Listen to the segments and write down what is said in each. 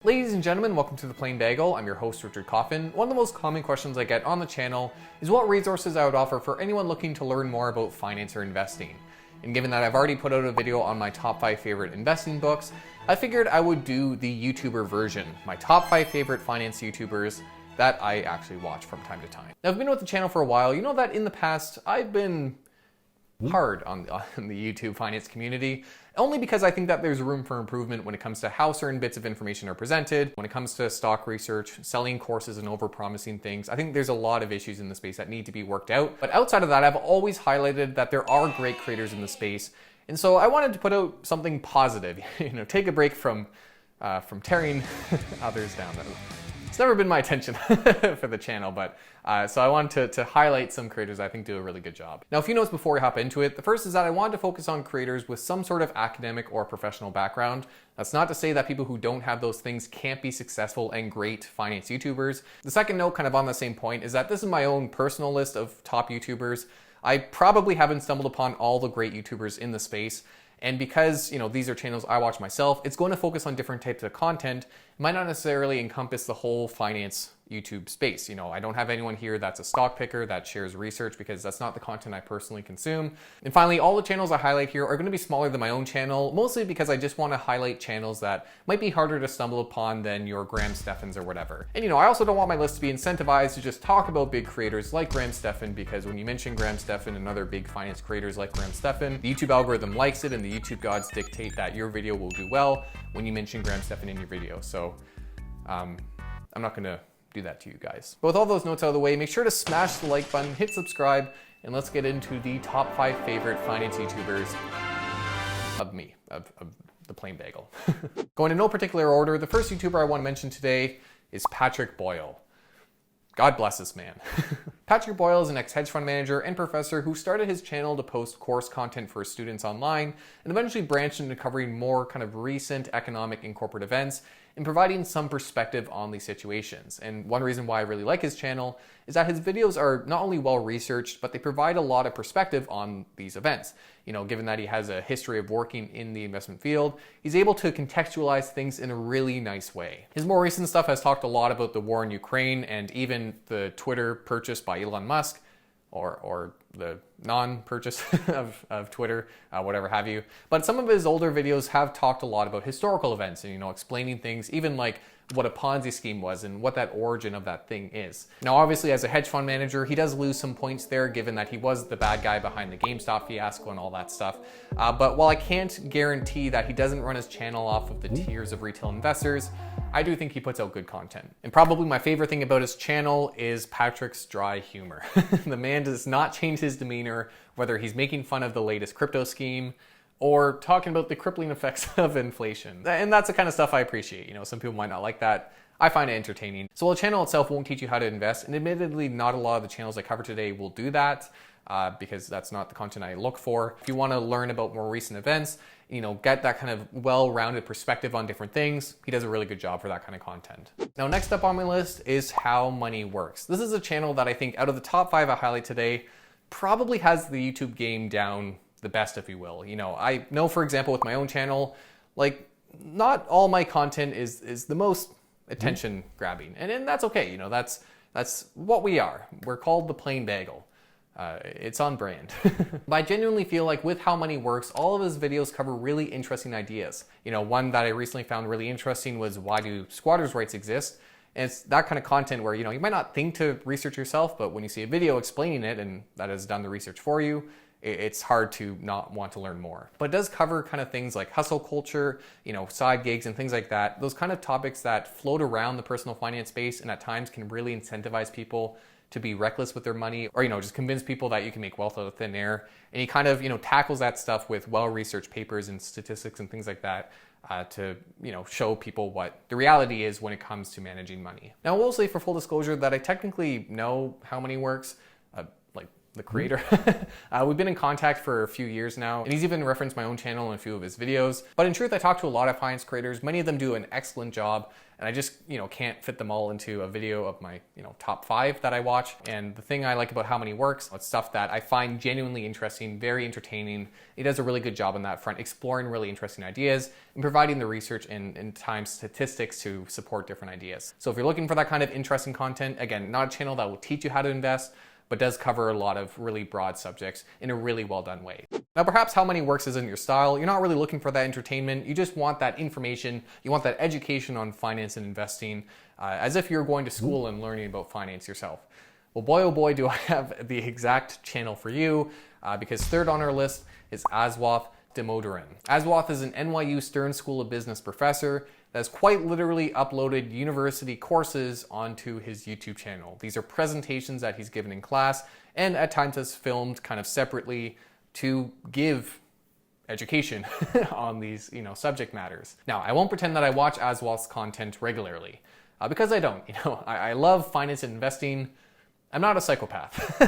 Ladies and gentlemen, welcome to The Plain Bagel. I'm your host, Richard Coffin. One of the most common questions I get on the channel is what resources I would offer for anyone looking to learn more about finance or investing. And given that I've already put out a video on my top 5 favorite investing books, I figured I would do the YouTuber version, my top 5 favorite finance YouTubers that I actually watch from time to time. Now, I've been with the channel for a while. You know that in the past, I've been hard on the YouTube finance community, only because I think that there's room for improvement when it comes to how certain bits of information are presented, when it comes to stock research, selling courses and overpromising things. I think there's a lot of issues in the space that need to be worked out. But outside of that, I've always highlighted that there are great creators in the space. And so I wanted to put out something positive, take a break from tearing others down. It's never been my intention for the channel, but so I wanted to highlight some creators I think do a really good job. Now, a few notes before we hop into it. The first is that I wanted to focus on creators with some sort of academic or professional background. That's not to say that people who don't have those things can't be successful and great finance YouTubers. The second note, kind of on the same point, is that this is my own personal list of top YouTubers. I probably haven't stumbled upon all the great YouTubers in the space. And because, these are channels I watch myself, it's going to focus on different types of content. It might not necessarily encompass the whole finance YouTube space. I don't have anyone here that's a stock picker that shares research because that's not the content I personally consume. And finally, all the channels I highlight here are going to be smaller than my own channel, mostly because I just want to highlight channels that might be harder to stumble upon than your Graham Steffens or whatever. And I also don't want my list to be incentivized to just talk about big creators like Graham Stephan, because when you mention Graham Stephan and other big finance creators like Graham Stephan, the YouTube algorithm likes it and the YouTube gods dictate that your video will do well when you mention Graham Stephan in your video. So I'm not going to do that to you guys. But with all those notes out of the way, make sure to smash the like button, hit subscribe, and let's get into the top 5 favorite finance YouTubers of the Plain Bagel. Going in no particular order, the first YouTuber I want to mention today is Patrick Boyle. God bless this man. Patrick Boyle is an ex-hedge fund manager and professor who started his channel to post course content for students online and eventually branched into covering more kind of recent economic and corporate events and providing some perspective on these situations. And one reason why I really like his channel is that his videos are not only well researched, but they provide a lot of perspective on these events. Given that he has a history of working in the investment field, he's able to contextualize things in a really nice way. His more recent stuff has talked a lot about the war in Ukraine and even the Twitter purchase by Elon Musk, or the non-purchase of Twitter, whatever have you. But some of his older videos have talked a lot about historical events and, explaining things, even like what a Ponzi scheme was and what that origin of that thing is. Now, obviously, as a hedge fund manager, he does lose some points there, given that he was the bad guy behind the GameStop fiasco and all that stuff. But while I can't guarantee that he doesn't run his channel off of the tiers of retail investors, I do think he puts out good content. And probably my favorite thing about his channel is Patrick's dry humor. The man does not change his demeanor, whether he's making fun of the latest crypto scheme or talking about the crippling effects of inflation. And that's the kind of stuff I appreciate. Some people might not like that. I find it entertaining. So while the channel itself won't teach you how to invest, and admittedly not a lot of the channels I cover today will do that, because that's not the content I look for. If you want to learn about more recent events, get that kind of well-rounded perspective on different things, he does a really good job for that kind of content. Now, next up on my list is How Money Works. This is a channel that I think out of the top 5 I highlight today probably has the YouTube game down the best, if you will. I know, for example, with my own channel, not all my content is the most attention grabbing, and that's okay. That's what we are. We're called The Plain Bagel. It's on brand. But I genuinely feel like with How Money Works, all of his videos cover really interesting ideas. One that I recently found really interesting was, why do squatters' rights exist? And it's that kind of content where, you might not think to research yourself, but when you see a video explaining it and that has done the research for you, it's hard to not want to learn more. But it does cover kind of things like hustle culture, side gigs and things like that. Those kind of topics that float around the personal finance space and at times can really incentivize people to be reckless with their money, or, just convince people that you can make wealth out of thin air. And he kind of, tackles that stuff with well-researched papers and statistics and things like that to, show people what the reality is when it comes to managing money. Now, I will say, for full disclosure, that I technically know How Money Works, the creator. We've been in contact for a few years now, and he's even referenced my own channel in a few of his videos. But in truth, I talk to a lot of finance creators. Many of them do an excellent job, and I just, can't fit them all into a video of my, top 5 that I watch. And the thing I like about how many works, it's stuff that I find genuinely interesting, very entertaining. He does a really good job on that front, exploring really interesting ideas and providing the research and time statistics to support different ideas. So if you're looking for that kind of interesting content, again, not a channel that will teach you how to invest, but does cover a lot of really broad subjects in a really well done way. Now, perhaps How Money Works isn't your style. You're not really looking for that entertainment. You just want that information. You want that education on finance and investing, as if you're going to school and learning about finance yourself. Well, boy, oh boy, do I have the exact channel for you, because third on our list is Aswath Damodaran. Aswath is an NYU Stern School of Business professor that's quite literally uploaded university courses onto his YouTube channel. These are presentations that he's given in class, and at times has filmed kind of separately to give education on these subject matters. Now, I won't pretend that I watch Aswath's content regularly, because I don't. I love finance and investing. I'm not a psychopath.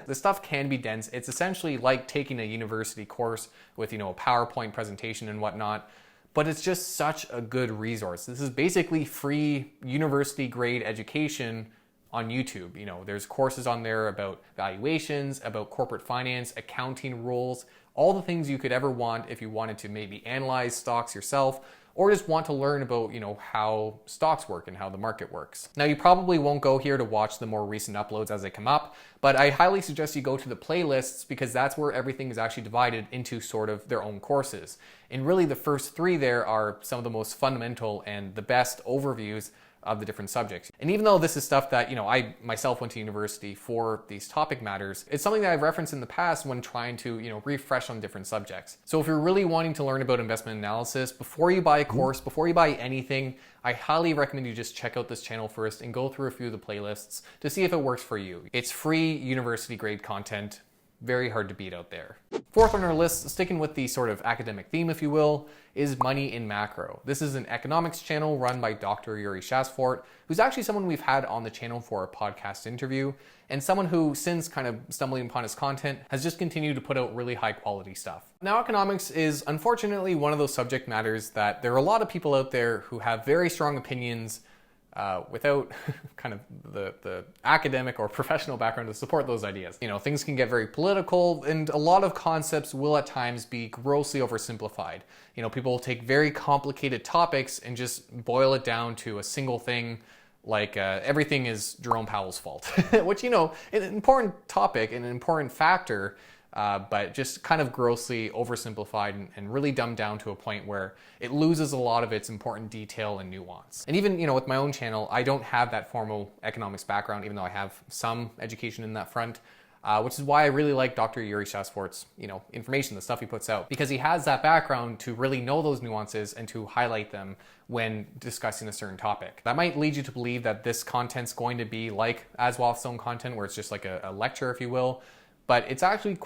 The stuff can be dense. It's essentially like taking a university course with a PowerPoint presentation and whatnot, but it's just such a good resource. This is basically free university grade education on YouTube. There's courses on there about valuations, about corporate finance, accounting rules, all the things you could ever want if you wanted to maybe analyze stocks yourself, or just want to learn about, how stocks work and how the market works. Now, you probably won't go here to watch the more recent uploads as they come up, but I highly suggest you go to the playlists, because that's where everything is actually divided into sort of their own courses. And really the first 3 there are some of the most fundamental and the best overviews of the different subjects. And even though this is stuff that, I myself went to university for these topic matters, it's something that I've referenced in the past when trying to, refresh on different subjects. So if you're really wanting to learn about investment analysis, before you buy a course, before you buy anything, I highly recommend you just check out this channel first and go through a few of the playlists to see if it works for you. It's free university grade content. Very hard to beat out there. Fourth on our list, sticking with the sort of academic theme, if you will, is Money in Macro. This is an economics channel run by Dr. Yuri Shasfort, who's actually someone we've had on the channel for a podcast interview, and someone who, since kind of stumbling upon his content, has just continued to put out really high quality stuff. Now, economics is unfortunately one of those subject matters that there are a lot of people out there who have very strong opinions without kind of the academic or professional background to support those ideas. Things can get very political, and a lot of concepts will at times be grossly oversimplified. People will take very complicated topics and just boil it down to a single thing, like everything is Jerome Powell's fault, which, an important topic and an important factor, but just kind of grossly oversimplified and really dumbed down to a point where it loses a lot of its important detail and nuance. And even, with my own channel, I don't have that formal economics background, even though I have some education in that front, which is why I really like Dr. Yuri Shasfort's, information, the stuff he puts out, because he has that background to really know those nuances and to highlight them when discussing a certain topic. That might lead you to believe that this content's going to be like Aswath's own content, where it's just like a lecture, if you will. But it's actually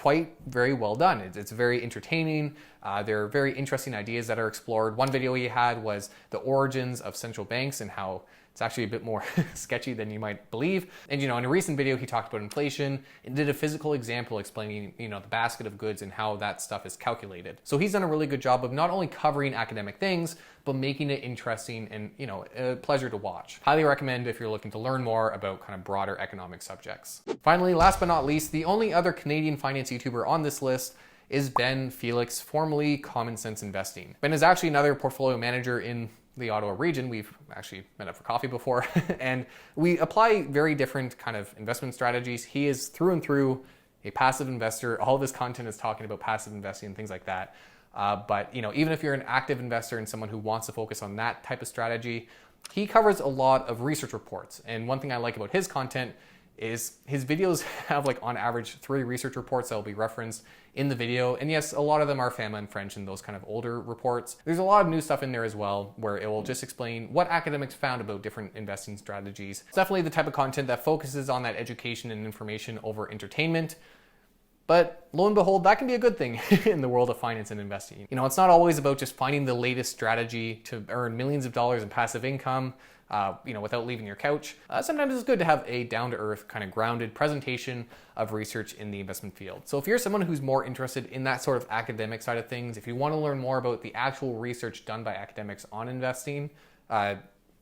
very well done. It's very entertaining. There are very interesting ideas that are explored. One video he had was the origins of central banks and how it's actually a bit more sketchy than you might believe. And in a recent video, he talked about inflation and did a physical example explaining, the basket of goods and how that stuff is calculated. So he's done a really good job of not only covering academic things, but making it interesting and, a pleasure to watch. Highly recommend if you're looking to learn more about kind of broader economic subjects. Finally, last but not least, the only other Canadian finance YouTuber on this list is Felix, formerly Common Sense Investing. Ben is actually another portfolio manager in the Ottawa region. We've actually met up for coffee before, and we apply very different kind of investment strategies. He is through and through a passive investor. All of his content is talking about passive investing and things like that. But even if you're an active investor and someone who wants to focus on that type of strategy, he covers a lot of research reports. And one thing I like about his content is his videos have on average 3 research reports that will be referenced in the video. And yes, a lot of them are FAMA and French and those kind of older reports. There's a lot of new stuff in there as well, where it will just explain what academics found about different investing strategies. It's definitely the type of content that focuses on that education and information over entertainment. But lo and behold, that can be a good thing in the world of finance and investing. You know, it's not always about just finding the latest strategy to earn millions of dollars in passive income, without leaving your couch. Sometimes it's good to have a down-to-earth, kind of grounded presentation of research in the investment field. So if you're someone who's more interested in that sort of academic side of things, if you want to learn more about the actual research done by academics on investing,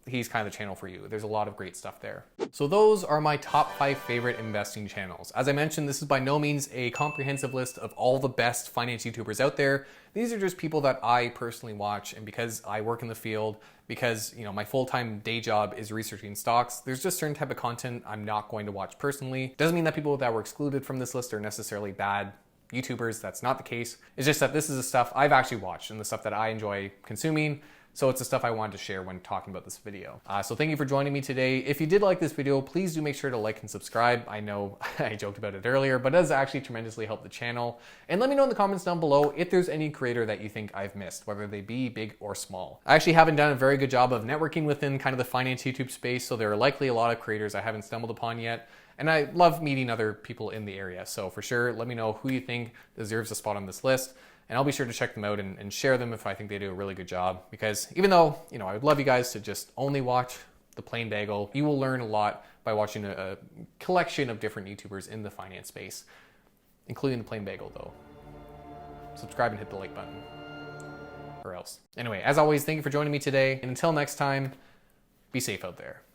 he's kind of the channel for you. There's a lot of great stuff there. So those are my top 5 favorite investing channels. As I mentioned, this is by no means a comprehensive list of all the best finance YouTubers out there. These are just people that I personally watch, and because I work in the field, because my full-time day job is researching stocks, there's just certain type of content I'm not going to watch personally. Doesn't mean that people that were excluded from this list are necessarily bad YouTubers. That's not the case. It's just that this is the stuff I've actually watched and the stuff that I enjoy consuming. So it's the stuff I wanted to share when talking about this video. So thank you for joining me today. If you did like this video, please do make sure to like and subscribe. I know I joked about it earlier, but it does actually tremendously help the channel. And let me know in the comments down below if there's any creator that you think I've missed, whether they be big or small. I actually haven't done a very good job of networking within kind of the finance YouTube space, so there are likely a lot of creators I haven't stumbled upon yet. And I love meeting other people in the area. So for sure, let me know who you think deserves a spot on this list. And I'll be sure to check them out and share them if I think they do a really good job. Because even though, I would love you guys to just only watch the Plain Bagel, you will learn a lot by watching a collection of different YouTubers in the finance space, including the Plain Bagel though. Subscribe and hit the like button, or else. Anyway, as always, thank you for joining me today. And until next time, be safe out there.